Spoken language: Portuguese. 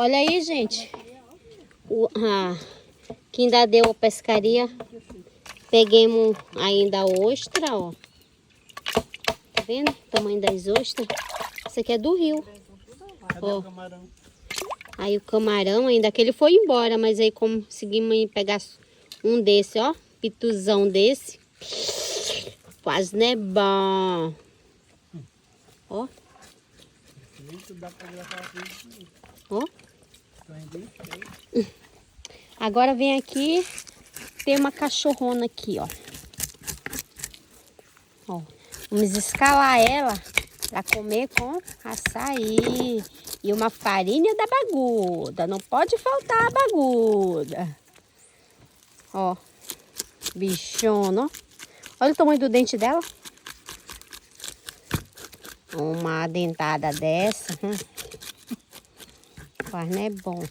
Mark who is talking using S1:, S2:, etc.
S1: Olha aí, gente. Que ainda deu a pescaria. Peguemos ainda a ostra, ó. Tá vendo? O tamanho das ostras. Isso aqui é do rio.
S2: Cadê o camarão?
S1: Aí o camarão ainda, aquele foi embora, mas aí conseguimos pegar um desse, ó. Pituzão desse. Quase não é bom. Ó. Ó. Agora vem aqui, tem uma cachorrona aqui, ó. Ó. Vamos escalar ela para comer com açaí. E uma farinha da baguda. Não pode faltar a baguda. Ó. Bichona, ó. Olha o tamanho do dente dela. Uma dentada dessa. Mas não é bom.